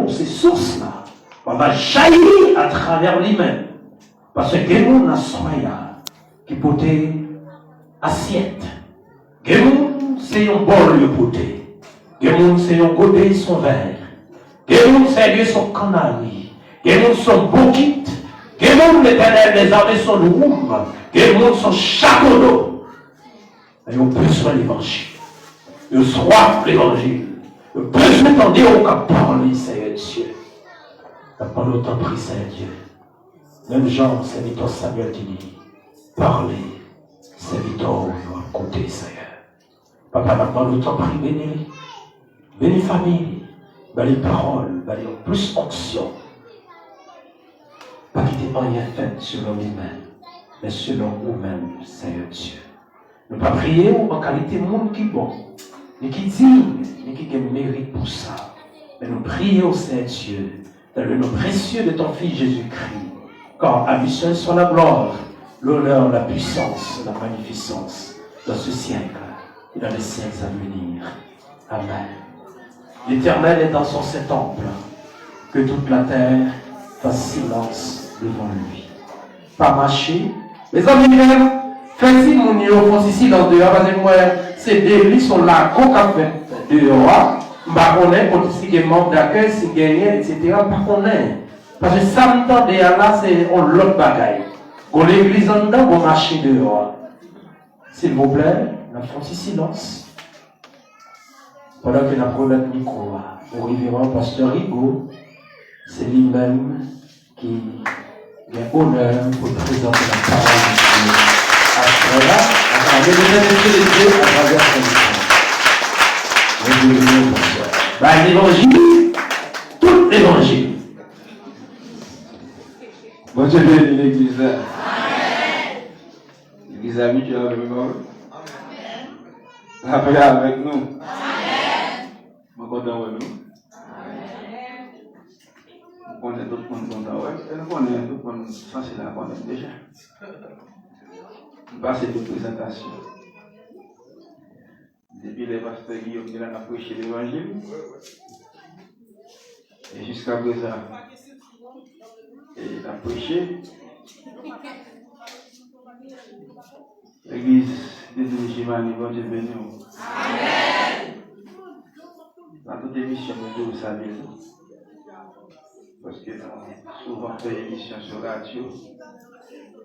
pour ces sources-là, on va jaillir à travers lui-même. Parce que Gémon a soya qui potait assiette. Gémon, c'est un bol de poté. Gémon, c'est un godet son verre. Gémon, c'est lui son canari. Gémon, son bouquet. Gémon, l'éternel des armées, son roum. Gémon, son chapeau d'eau. Et on besoin de l'évangile. Le soif de l'évangile. Le besoin d'entendre qu'on parle, Seigneur Dieu. La parole t'en prie, Seigneur Dieu. Même Jean, serviteur Samuel, qui dit, parlez, serviteur, écoutez, Seigneur. Papa, la parole t'en prie, bénis. Bénis famille. Bénis paroles, bénis plus onction. Pas quitter rien fait selon nous-mêmes, mais selon nous-mêmes, Seigneur Dieu. Ne pas prier en qualité de monde qui est bon, ni qui digne, ni qui mérite pour ça. Mais nous prions, Seigneur Dieu, dans le nom précieux de ton Fils Jésus-Christ, car à lui seul soit la gloire, l'honneur, la puissance, la magnificence dans ce siècle et dans les siècles à venir. Amen. L'Éternel est dans son temple, que toute la terre fasse silence devant lui. Pas marcher. Mes amis, faites-y mon yo, ici dans dehors, parce que moi, ces délits sont là, qu'on a fait dehors. Bah, on est, quand il y a membre d'accueil, si gagné, etc. Pas qu'on est. Parce que ça me tente là, c'est on l'autre bagaille. Quand l'église en dedans, on marche dehors. S'il vous plaît, la fonce silence. Pendant que la problème micro, au révérend pasteur Rigaud, c'est lui-même qui a honneur pour présenter la parole de Dieu. Après là, à travers Dieu, à travers son l'évangile, tout l'évangile. Bon Dieu bénit l'église. L'église habituelle avec nous. La paix avec nous. Nous content avec nous. Nous connaissons tout le monde content. Et nous connaissons tout le monde censé la connaître déjà. Nous passons de présentation. Depuis les pasteurs Guillaume qui a prêché l'évangile. Et jusqu'à présent, il a prêché. L'église de Jimani, bon Dieu béni. Amen. Dans toute émission, vous savez. Parce que nous souvent fait émission sur la radio,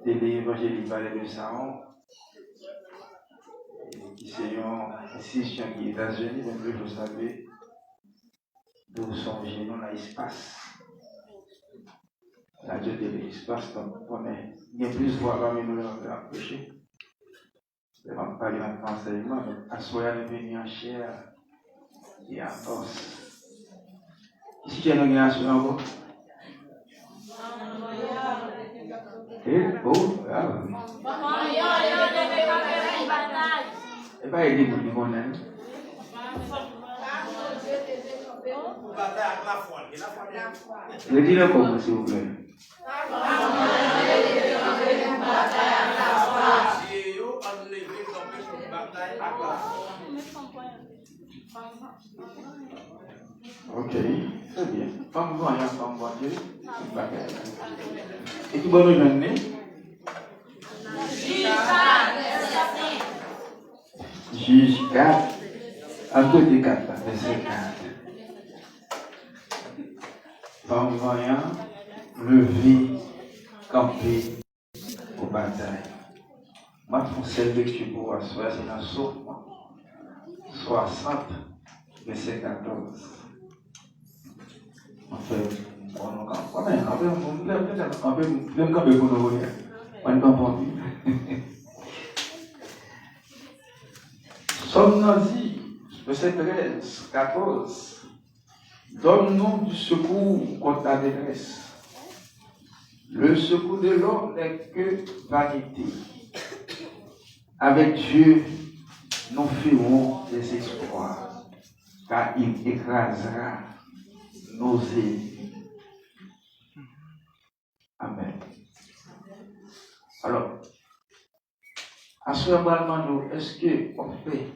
télé évangélique Palais de Saron, qui c'est une institution qui est aux États-Unis, donc vous savez, d'où sont génons dans l'espace. La radio télé l'espace, donc on est bien plus voir parmi nous l'approcher. Je vais parler en enseignement, donc à soi de venir en chair et en os. Ici, tu as une relation encore? Et oh, et pas aider pour nous connaître. Retirez comment s'il vous plaît. Ok, très bien. Femme voyant, femme voyant. Et qui bonne journée? Juge 4, à côté 4, verset 4. Femme voyant, lever, camper aux batailles. Ma foncelle lecture pour asseoir, c'est dans Somme 60, verset 14. En fait, Somme nazi, verset 13, 14. Donne-nous du secours contre la détresse. Le secours de l'homme n'est que vanité. Avec Dieu, nous ferons des exploits, car il écrasera nos ennemis. Amen. Alors, à ce moment-là, est-ce qu'on fait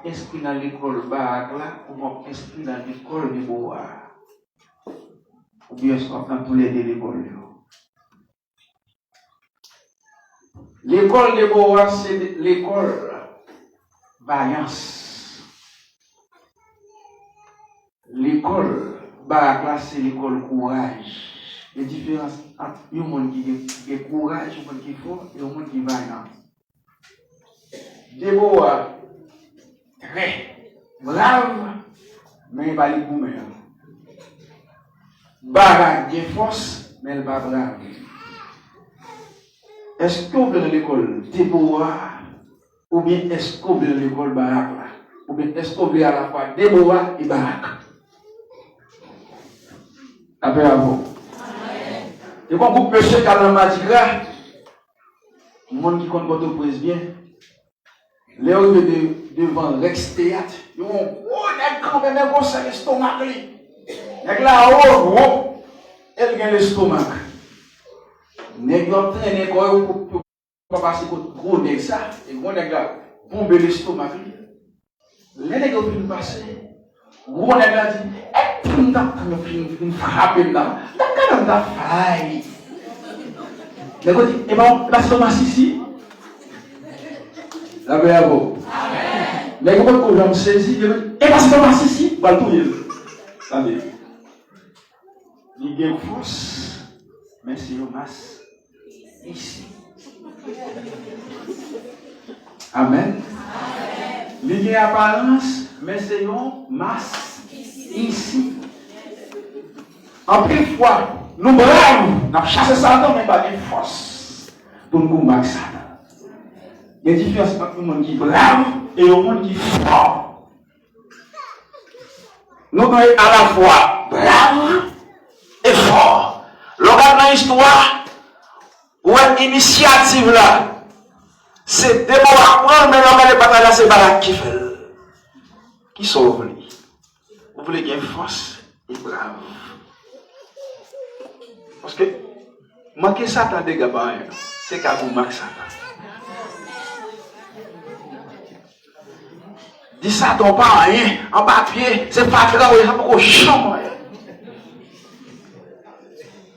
esprit dans l'école bac là, ou bon esprit dans l'école de bois. Ou bien est-ce qu'on prend tous les deux l'école? L'école de bois, c'est l'école vaillance. L'école bac là, c'est l'école courage. La différence entre un monde qui a courage, un monde qui est fort et un monde qui est vaillant. Déborah, très brave, mais il n'est pas les gourmets. Barak, il a force, mais il n'est pas brave. Est-ce qu'on veut l'école Déborah, ou bien est-ce qu'on veut l'école Barak là? Ou bien est-ce qu'on veut à la fois Déborah et Barak? Après à vous. Et quand vous pêchez Kalamadigra, le monde qui compte votre prise bien, les gens devant Rex Théâtre, ils vont, oh, il y a quand même un ça l'estomac. Il y a là, oh, elle a l'estomac. Les gens traînent pour passer pour gros nègre ça, et gros nègre là, bomber l'estomac. Les nègres viennent passer, gros nègre là dit, une frappe là. Quand on faille. Les gars disent, eh bien, l'estomac ici. La paix à vous. Les gars qu'on va me saisir, eh bien, l'estomac ici. Bah, tout est. Attendez. Il y a une force, mais c'est une masse ici. Amen. Il y a une apparence, mais c'est une masse ici. En plus fois, nous braves, nous avons chassé Satan, mais pas de force pour nous combattre Satan. Il y a une différence entre un monde qui est brave et un monde qui est fort. Nous sommes à la fois braves et forts. Lorsqu'on a une histoire, ou une initiative là, c'est des mots à prendre, mais l'homme n'est pas là, c'est Barak qui fait. Qui sauve lui. Vous voulez qu'il y ait force et brave. Parce que manquer Satan de gabarit, c'est qu'à vous manquer Satan. Dis Satan pas rien, en papier, c'est pas grave, il n'y a pas de chambre.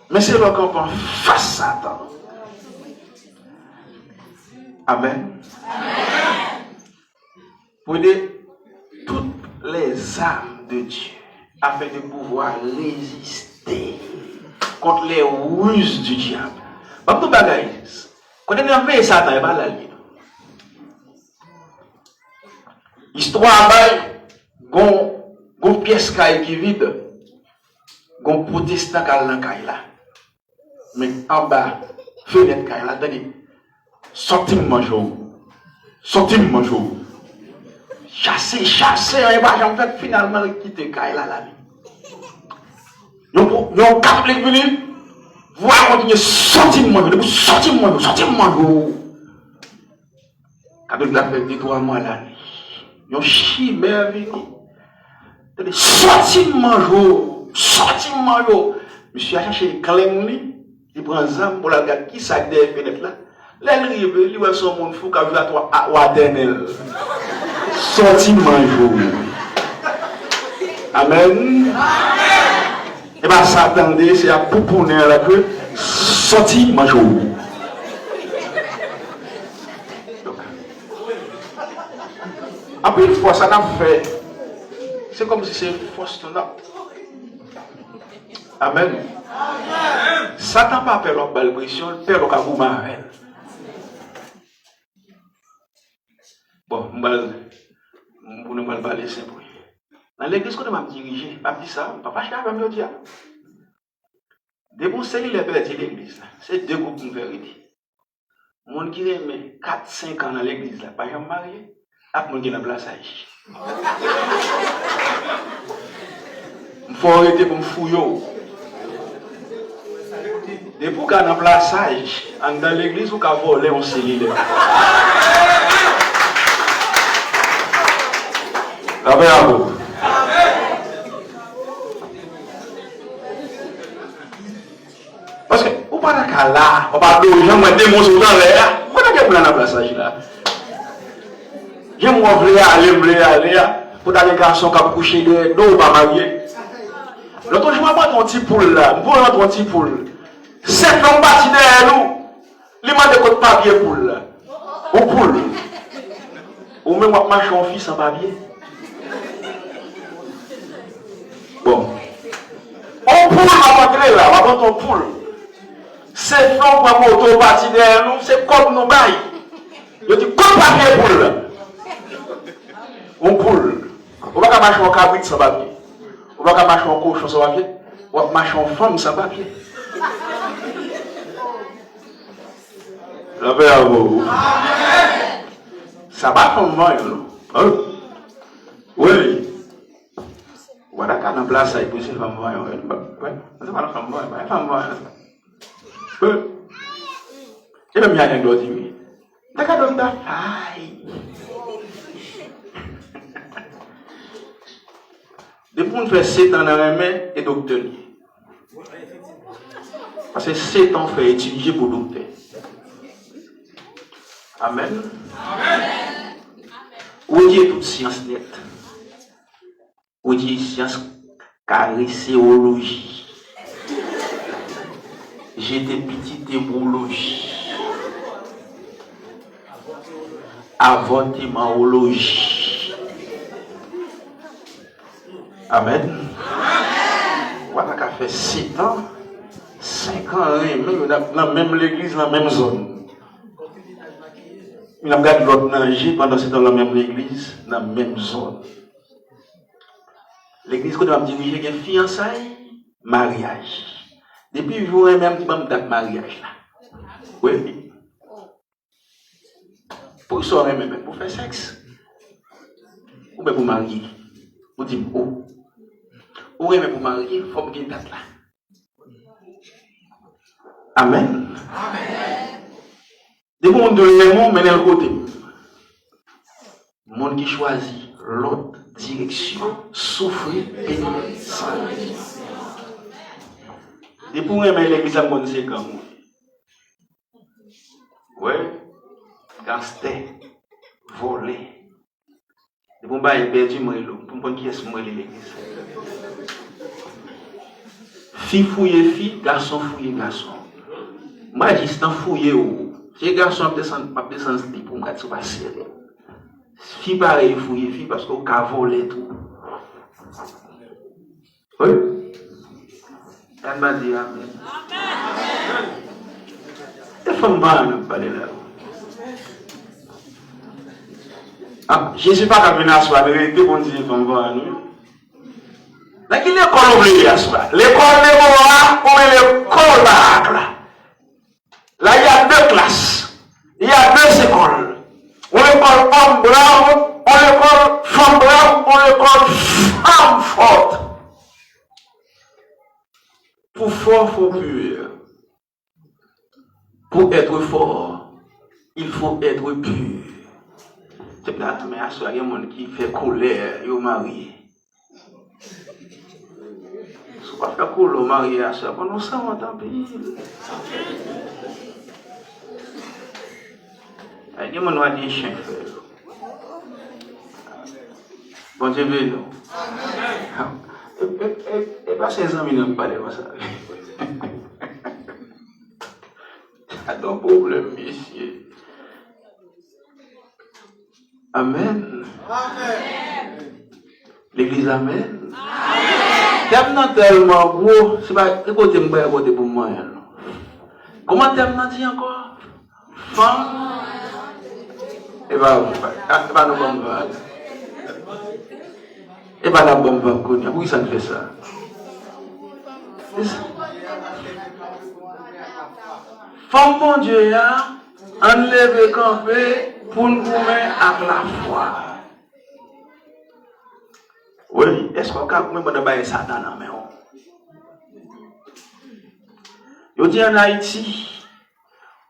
Mais c'est là qu'on prend face à Satan. Amen. Pour dire toutes les armes de Dieu afin de pouvoir résister contre les ruses du diable. Pas tout bagaille. Quand on a fait Satan, il va pas l'allier. Histoire gon pièce qui vide, gon protestant qui est là. Mais en bas, fenêtre qui est là, attendez. Sortez-moi jour. Chasser, et bah j'en fait finalement quitter Kaila la vie. Yon cap les venus, voir continuer sortez-moi jour. Quand la fait nettoiement la nuit. Yon chimère venu. Sortez-moi jour. Monsieur a cherché Clem, il prend un zam pour la garde qui s'aide des fenêtres là. L'enrive, il voit son monde fou qui a vu à toi à Wadenel. Sortez-moi jour. Amen. Et bien, s'attendez, c'est à pouponner à la queue. Sortez-moi jour. Après, une fois, ça n'a fait. C'est comme si c'est une force là. Amen. Satan pas peur en belle pression, peur au cas où marre. Bon, on ne va pas laisser pour dans l'église qu'on m'a dirigé, m'a dit ça, papa, je vais me dire. Des bons cellules les pères de l'église, c'est deux groupes de vérité. Monde qui aime 4-5 ans dans l'église, pas jamais marié, après monde qui est dans le plaçage. Il faut arrêter pour me fouiller. Depuis qu'on a un plaçage, dans l'église, on a volé un cellulaire. La paix à vous. Parce que, on pas d'accord là, on pas de gens, on démontre dans l'air. On a qu'à prendre un plaçage là. J'aime aller, pour aller garçon qui a couché de nous, pas marié. L'autre jour, je prends ton petit poule là, je prends ton petit poule. 7 ans partis derrière nous, il m'a des côtes papier poule là. Ou poule. Ou même moi, marche en fils en papier. Bon. On poule à rentrer là, on va prendre ton poule. 7 ans pour un moto parti derrière nous, c'est comme nous bail. Je dis, comme papier poule là. On poule. On va pas marcher en cabrit sans papier. On va pas marcher en cochon sans papier. On va marcher en femme sans papier. La paix à vous. Ça va comme moi, non? Oui. Voilà, quand on place ça, il peut se faire moi. Oui. C'est pas la femme moi. La femme moi. Oui. Et même il y a un autre qui dit, d'accord, donc, aïe. Depuis qu'on fait 7 ans dans la main et docteur. Parce que 7 ans fait étudier pour docteur. Amen. Où est toute science nette? Où est science carisséologie? J'étais petite hémorologie. Avortementologie. Amen. Voilà qu'a fait 7 ans, 5 ans, même dans même l'église, dans la même zone. Il a gardé l'autre nager pendant 7 ans dans la même église, dans la même zone. L'église qu'on a dirigé, il y a fiançailles, mariage. Depuis, vous avez même date mariage là. Oui. Pour sortir même, pour faire sexe. Ou bien pour marier. Vous dites, oh. Ou bien pour marier, il faut que vous date là. Amen. Amen. Des mondes de l'aimant, mais d'un côté. Le monde qui choisit l'autre direction, souffrir, périr, sans. Des pour aimer l'église à mon c'est comme. Oui. Gangster, voler. Des pour bailler perdu, moi, pour qui est-ce moi l'église. Fille fouille fille, garçon fouille garçon. Magistrat fouille ou. Si garçon descend pour me dire passer. Fille pareil fouille fille parce qu'on a volé tout. Oui. Elle m'a dit amen. Les femmes vont parler là. Ah, je ne suis pas capable de la vérité pour dire les femmes vont nous. Là, qui est l'école obligée à soi? L'école de Moa ou l'école baraque là? Là, il y a 2 classes. Il y a 2 écoles. On l'école homme brave, on l'école femme brave, on l'école femme forte. Pour fort, il faut pur. Pour être fort, il faut être pur. C'est peut-être mais à soi, il y a des gens qui fait colère, ils sont mariés. Si on ne fait pas colère, marié à soi, on s'en va tant pis. Il y a des gens qui chien faire. Bon Dieu veut nous. Et pas 16 ans, il n'a pas de ça. Il y a un problème, messieurs. Amen. Amen. L'église Amen. Amen. Tellement gros, c'est pas écoutez pour moi. Comment t'aimes dit encore? Femme. Et va nous bomber. Et va la bombe connue. Oui, ça ne fait ça. Femme mon Dieu, enlève campé pour nous mettre à la foi. Oui, est-ce qu'on a même de bailler ça dans la main? Je dis en Haïti,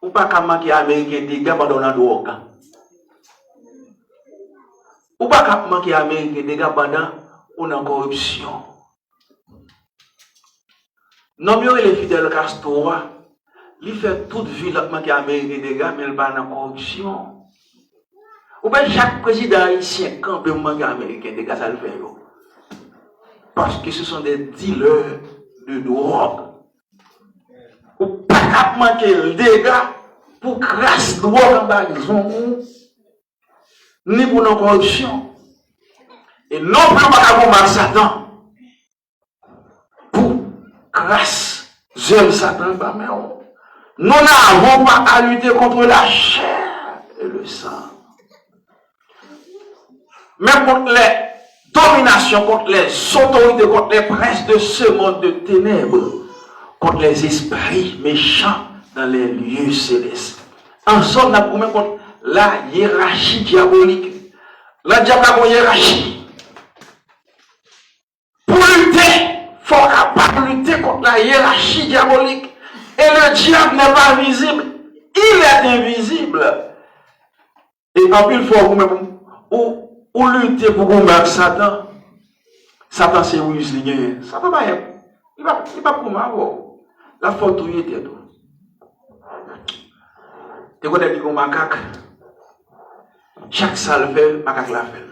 ou pas qu'à manquer américain des gars pendant la drogue. Ou pas qu'à manquer américain des gars pendant la corruption. Non, mais les fidèles Castro, il fait toute vie manquer américain des gars, mais il va dans la corruption. Ou bien chaque président haïtien, quand le manga américain, des gars, ça le fait. Parce que ce sont des dealers de drogue. Ou pas manquer le dégât pour grâce drogue en bas, ni pour nos corruption. Et non plus pas pour Satan. Pour grâce, j'aime Satan, mais nous n'avons pas à lutter contre la chair et le sang. Même contre les dominations, contre les autorités, contre les princes de ce monde de ténèbres, contre les esprits méchants dans les lieux célestes. Ensemble, nous avons contre la hiérarchie diabolique. La diable a une hiérarchie. Pour lutter, il faut capable lutter contre la hiérarchie diabolique. Et le diable n'est pas visible, il est invisible. Et en plus, il faut vous-même ou lutter pour combattre Satan. Satan, c'est où il Satan, il va pour moi. La faute où il était. Tu connais dit qu'on macaque. Chaque salle fait, macaque la fait.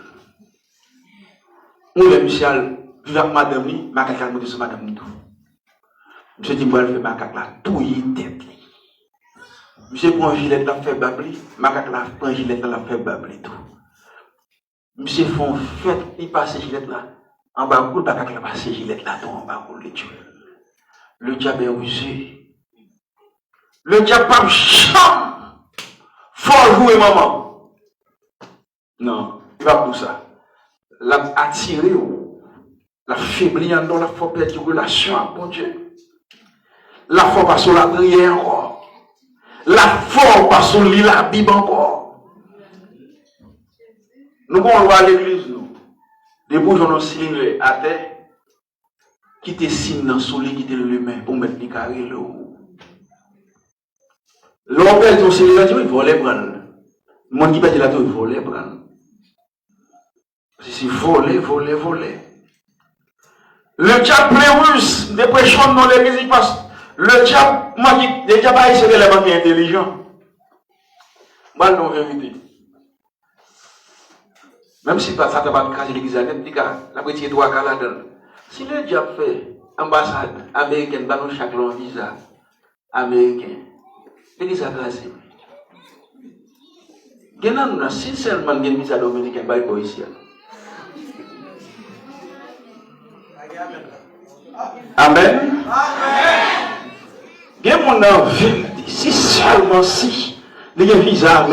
Ou le Michel, vivre avec madame, macaque la monte sur madame tout. Monsieur dit, moi, je fais macaque la tout y tête. Monsieur prend un gilet, la fait babli, macaque la prend un gilet, la fait babli tout. Monsieur font fête, il passe gilet là. En bas, le macaque la passe gilet là, tout en bas, le tuer. Le diable est rusé. Le diable pas chant. Faut jouer maman. Non, il va pour ça. L'a attiré, la faiblir dans la faut perdre une relation avec mon Dieu. La faut pas sur la prière encore. La faut pas sur la Bible encore. Nous allons voir l'église, nous. Des bourgeois nous signent à terre. Qui te signe dans le soleil, qui te le main pour mettre les carrés là. L'homme perd ton signe, il faut les prendre. Le monde qui perd la tour, il faut les prendre. C'est voler. Le diable plus des prêchons dans l'église, il passe. Le diable, moi, le diable a essayé de les banquiers intelligents. Moi, non, vérité. Même si ça t'a pas craché l'église, la petite doigt qu'à la donne. Si le diable fait ambassade américaine, dans chaque long visa américain, l'église a classé. Nous si seulement une visa dominicain, il n'y a pas ici. Amen. Il y a mon envie, si seulement si, les visa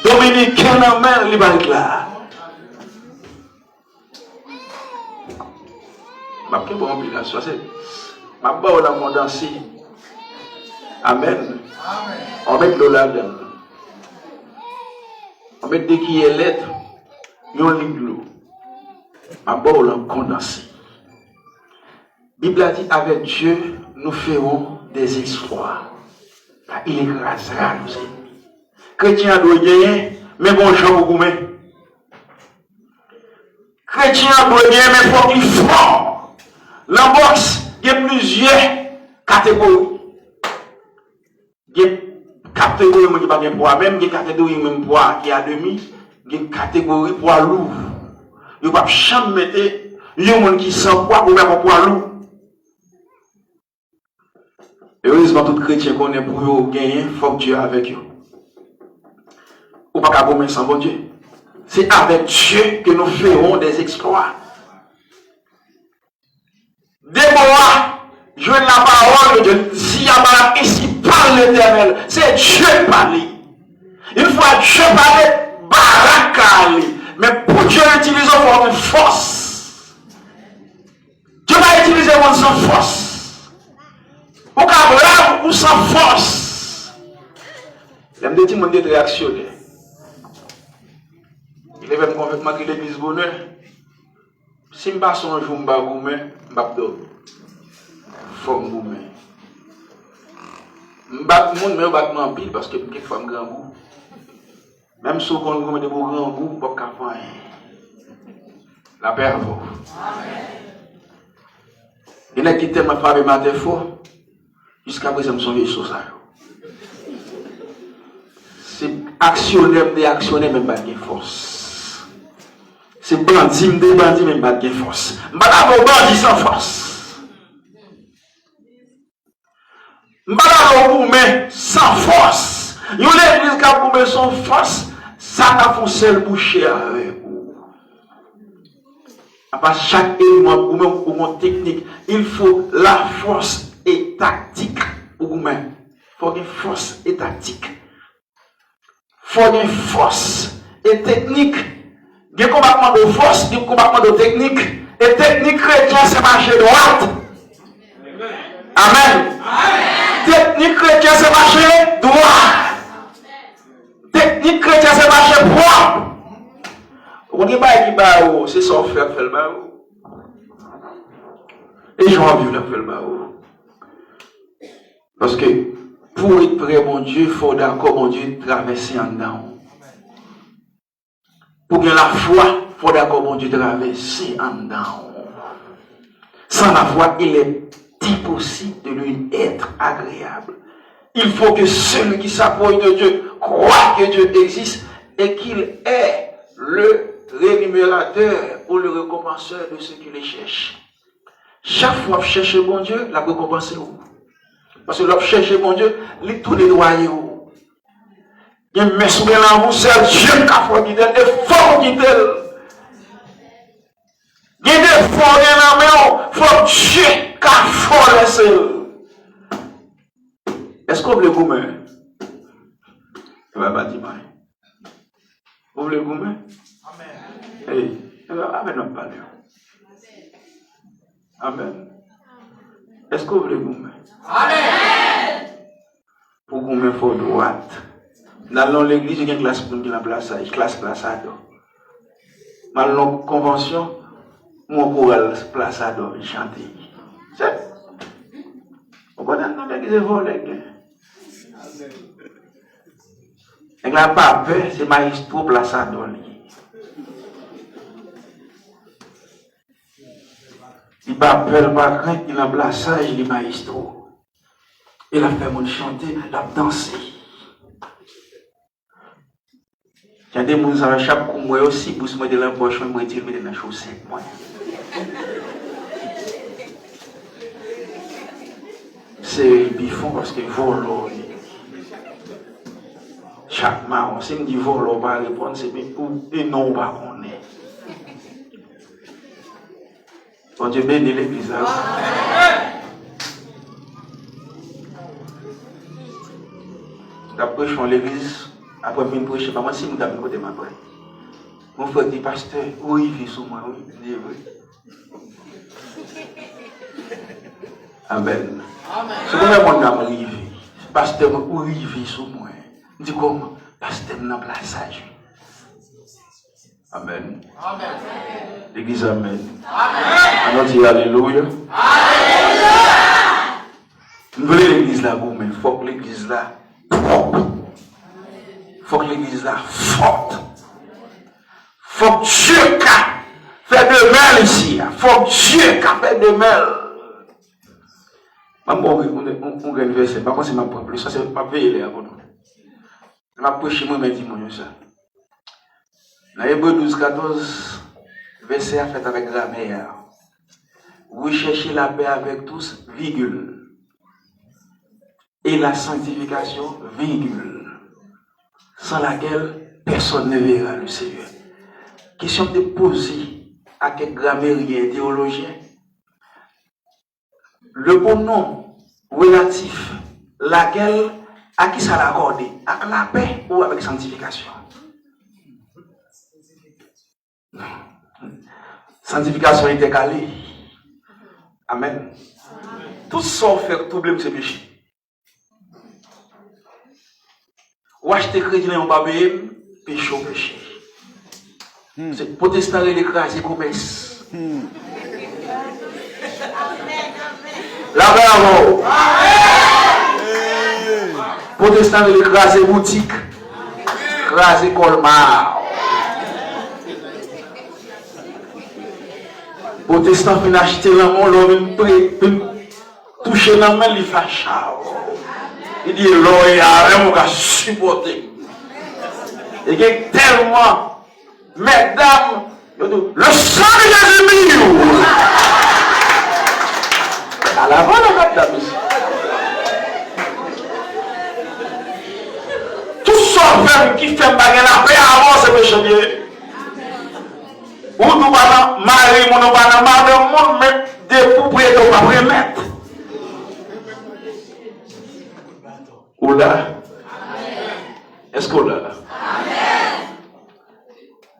dominicain, il n'y a pas là. Je vais vous remplir la soirée. Je vais vous la danser. Amen. On met de là-dedans. On met des qui est lettre. On lit de l'eau. Je vais vous la condenser. La Bible a dit avec Dieu, nous ferons des exploits. Il écrasera nos ennemis. Chrétien doit gagner, mais bon, Jean vous gourmet. Chrétien doit gagner, mais il faut qu'il fort. Dans la boxe, il y a plusieurs catégories. Il y a catégorie qui n'est pas bien poids, même il y a catégorie même poids qui est à demi, il y a catégorie poids lourd. Il ne peut pas jamais mettre un monde qui sent poids pour mettre un poids lourd. Heureusement, tout chrétien qu'on est pour gagner, il faut que Dieu est avec eux. Ou pas qu'à gagner sans bon Dieu. C'est avec Dieu que nous ferons des exploits. Déborah, je la parole de Dieu. Si Yabala ici parle l'Éternel, c'est Dieu parler. Une fois Dieu parler, Barakali. Mais pour Dieu utiliser une force. Dieu va utiliser une sans force. Ou qu'à ou sans force. J'aime des gens qui réactionnaires. Il est même complètement que l'église bonheur. Si je passe un jour, je vais gourmet, je vais dormir. Faut me gourmet. Je vais me mais je vais en pile parce que je suis un grand goût. Même si on gourmet de grand goût, je ne peux pas faire rien. La paix à vous. Il y a qui t'aiment frapper ma défaut. Jusqu'à présent, je me suis sur ça. C'est actionner, même pas de force. C'est bandit, même pas de force. Madame, bandit sans force. Madame, mais sans force. Une église qui a pour sans force, ça n'a pas seul boucher avec vous. À part chaque élément, ou même pour mon technique, il faut la force et tactique pour vous-même. Il faut une force et tactique. Il faut une force et technique. Il y a un combattement de force, il y a un combattement de technique. Et technique chrétien, c'est marcher droite. Amen. Technique chrétien, c'est marcher droit. Technique chrétien, c'est marcher propre. On dit pas qui c'est son frère qui fait le baou. Et j'en ai vu le fait le baou. Parce que pour être prêt, mon Dieu, il faut d'accord, mon Dieu, traverser en dedans. Pour gagner la foi, il faut d'accord, mon Dieu, traverser en dedans. Sans la foi, il est impossible de lui être agréable. Il faut que celui qui s'approche de Dieu croit que Dieu existe et qu'il est le rémunérateur ou le récompenseur de ceux qui les cherchent. Chaque fois que vous cherchez mon Dieu, la récompense est où? Parce que lorsque vous cherchez mon Dieu, les tous les droits est où? Il y a un message dans vous, c'est Dieu qui a fait qui t'aide, et fort qui t'aide. Il y a des forts dans la main, il faut Dieu qui a fait laisser. Est-ce qu'on veut le gourmet? Il va pas dire mal. Vous voulez le gourmet? Amen. Amen, on parle. Amen. Est-ce que vous voulez gourmet? Amen. Pour gourmet, il faut droite. Dans l'église, il y a une classe pour la place, classe plaçado. Dans la convention, mon choral plaçado, il chante. C'est. Vous connaissez l'église volée. Et la pape, c'est maestro plaçado. Il ne appelle pas crainte, il a un plaçage, il est maestro. Il a fait mon chanter, il a dansé. Il y a des gens qui ont chaque coup, moi aussi, pour se mettre dans la poche, moi, je vais dans la chaussette. C'est bifon parce que volo. Chaque marron, si on dit volo, on va répondre, c'est pour et non, on va connaître. Bon Dieu bénit l'église. Après, je suis l'église. Après, je vais prêcher. Moi, si je suis côté ma frère. Mon frère dit, pasteur, où il vit sous moi? Oui, il dit oui. Amen. C'est comme un monde arrivé. Pasteur, où il vit sous moi? Il dit comment? Pasteur, dans le plaçage. Amen. L'église, amen. On dit alléluia. Alléluia. Nous voulons l'église là, mais il faut que l'église là propre. Il faut que l'église là forte. Il faut que Dieu fait de mal ici. Il faut que Dieu fait de mal. On a un verset, par contre c'est ma propre, ça c'est pas veiller là pour nous. Je vais prêcher moi mais dis-moi ça. Dans Hébreux 12, 14, verset a fait avec grammaire. Vous cherchez la paix avec tous, virgule. Et la sanctification, virgule. Sans laquelle personne ne verra le Seigneur. Question de poser à quel grammairien théologien. Le bon nom relatif, laquelle, à qui ça l'accorde? Avec la paix ou avec sanctification? Non. Sanctification est égalée. Amen. Tout ça fait problème, c'est péché. Ou acheter crédit dans un babé, péché au péché. C'est protestant et l'écraser commerce. La bravo. Protestant et l'écraser boutique, écraser colmar. Protestant vient acheter l'amour, l'homme toucher la main, il fâche. Il dit, l'homme est à rien, on va supporter. Et qu'il y a tellement, mesdames, le sang de Jésus-Christ. À l'avant, la mesdames. Tout ça qui fait baguer la paix avant, c'est péché. Ou nous pas marier, nous pas marier, nous mettre des propriétaires au pas remettre. Ou là? Est-ce qu'on l'a?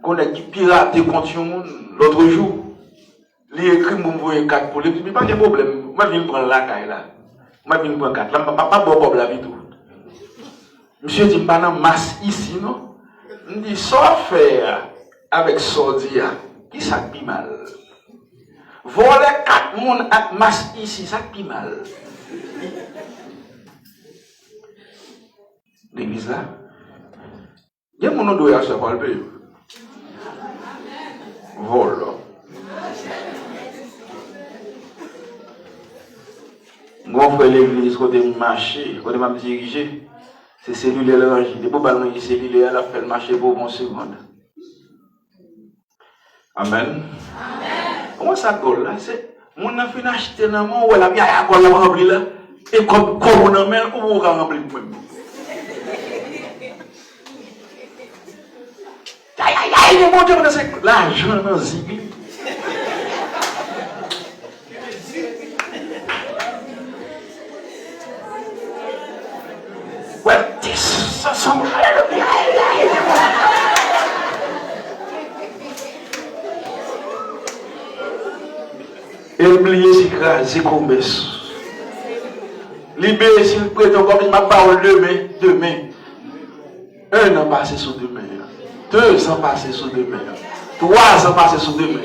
Qu'on a qui pirate contre monde l'autre jour. Il écrit mon voyage 4 pour les petits, pas de problème. Moi, je viens prendre la caille là. Moi, je viens prendre 4. Là, pas bon la vie tout. Monsieur dit, pas de masse ici, non? Il dit, ça faire avec Sordia, qui ça qui mal? Voler 4 monde avec masse ici, ça qui mal? L'église là? Il y a mon nom de se parle peu. Vol. Mon frère l'église, quand je marche, quand je me dirige, c'est cellulaire l'évangile. Les bobales ont dit cellulaire, elle a fait le marché pour bon seconde. Amen. Comment ça colle là? C'est mon a fait acheter dans mon ou la bien à colle là rempli là et comme on en met ou on rempli même. Aïe, il est monté dans cette l'argent dans Zigli. Ouais, ça semble. Et oubliez si crasé comme ça. Libéré si le prétend comme il m'a parlé demain. 1 an passé sur 2 mains. 2 ans passés sur 2 mains. 3 ans passés sur 2 mains.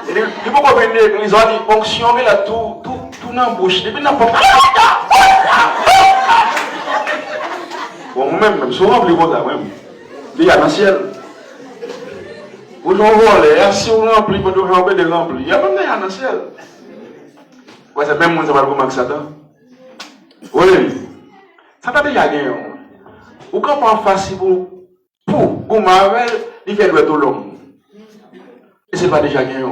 Il faut qu'on vienne l'église, on dit fonction, mais là tout dans la bouche. Depuis n'importe quoi. Bon, moi-même, si on remplit comme ça, même, il y a dans le ciel. Vous en volez, si on remplit, vous devez remplir de remplir. Il y a même dans le ciel. Ouais, c'est même moi, ça va comme Satan. Oui. Satan déjà gagné. Ou quand on face pour Marvel, il fait le tout long. Et c'est pas déjà gagné.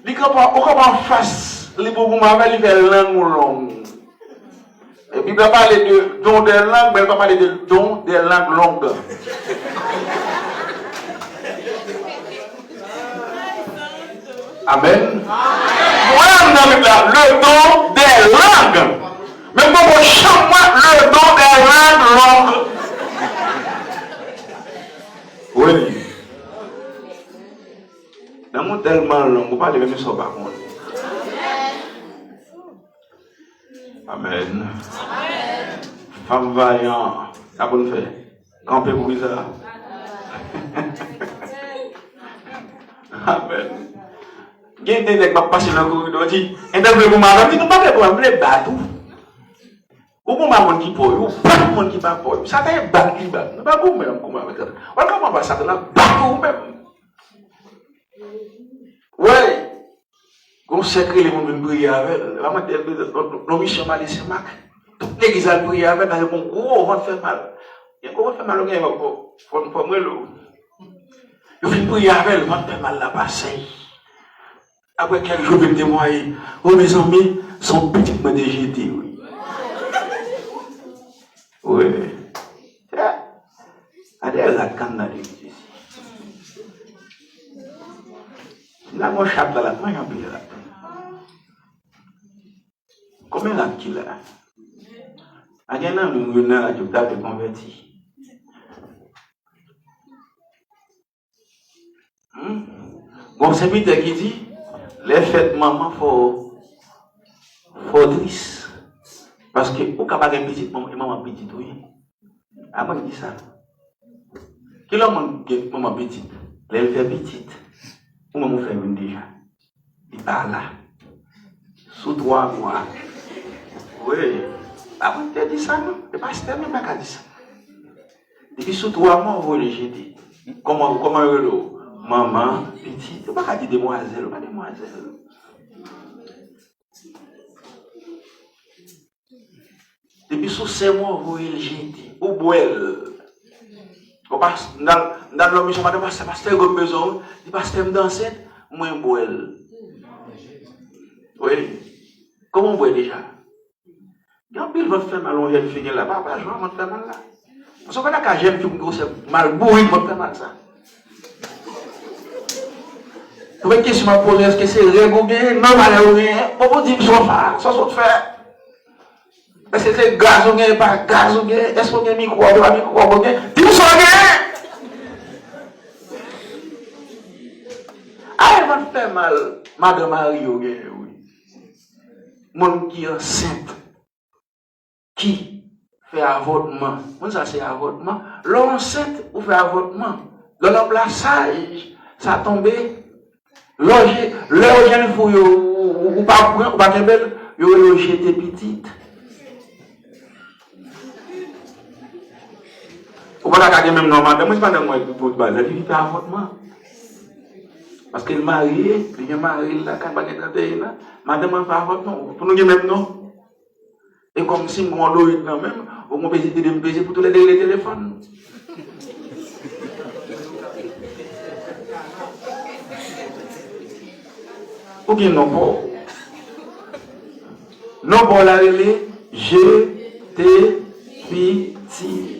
Il quand on face pour Marvel, il fait le long. Et puis il va parler de don des langues, mais il va parler de don des langues longues. Amen. Le don des langues. Mais pour chaque mois, le don des langues longues. Oui. Dans mon tellement long, vous parlez même ça par contre. Amen. Femme vaillante, ça peut nous faire. Camper pour ça. Amen. Il y a des gens qui passent dans le corridor et disent, vous m'avez dit, nous ne pouvons pas me battre. Ou pour ma qui pour ou pas de monde qui va pour ça t'est battre qui bat nous pas vous même comment avec ça comment va ça là battre ou même ouais on secret les monde prier avec vraiment nos mission mal c'est Mac toute l'église a prier avec dans mon gros on fait mal il comment fait mal au gars faut moi l'eau je viens prier avec on fait mal la passer après quelques jours me témoigner oh mes amis sont petitement déjetés oui. Oui. Allez à la canne dans l'église ici. Là, mon chat là, moi j'en prie là. Combien là qu'il a? À quel an nous venons à Djibouti de converti? Bon, c'est Peter qui dit, les fêtes maman faut triste. Parce que, au cas où petit, maman petite, oui. Ah, moi, je dis ça. Qui l'a dit, maman petite? Elle fait petite. Ou maman fait une déjà. Il parle là. Sous 3 mois. Oui. Ah, moi, je dis ça, non? Le pasteur même pas dit ça. Depuis sous 3 mois, vous le jeter. Comment maman petite? Tu ne peux pas dire demoiselle, pas demoiselle. Depuis sous 5 mois, vous voyez le jeter. Ou boire. Ok? dans l'homme, je madame, pasteur, il a besoin, il pasteur me danse, moi je bois. Oui. Comment on boit déjà? Il y a un pile votre femme à l'on vient de finir là, pas je vais faire mal là. Parce que quand j'aime qui me mal bourré, je vais faire mal ça. Pour une question à poser, est-ce que c'est réel ou bien normal ou bien? Pourquoi dire que je vais faire? Ça se fait. Est-ce que c'est gaz ou bien, pas gaz ou bien? Est-ce qu'on a un micro ou pas micro ou bien? Dis-moi ça bien! Ah, elle va faire mal. Madame Marie ou bien, oui. Mon qui est enceinte, qui fait avortement. Ça c'est avortement. L'enceinte ou fait avortement. Le plaçage, ça tombe. L'heure jeune fou, ou pas qu'un bel, yo jeté petite. Ou pas qu'à même normal, moi je pas moi pour pas, la vie fait avortement. Parce que le mari, il est marié là, quand il est là, madame fait avortement. Pour nous même non. Et comme si mon lot est là même, on peut essayer de me payer pour tous les téléphones. Ou bien non pas. Non pas la relais, j'étais petit.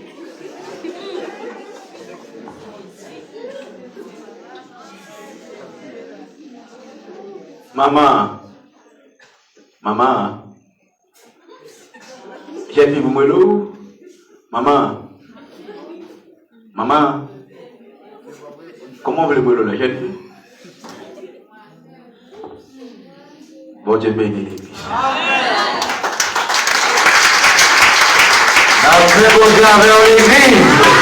Maman, j'ai vu pour moi l'eau. Maman, comment vous voulez l'eau là, j'ai vu? Bon Dieu bénit l'église. Après, bon Dieu avec l'église.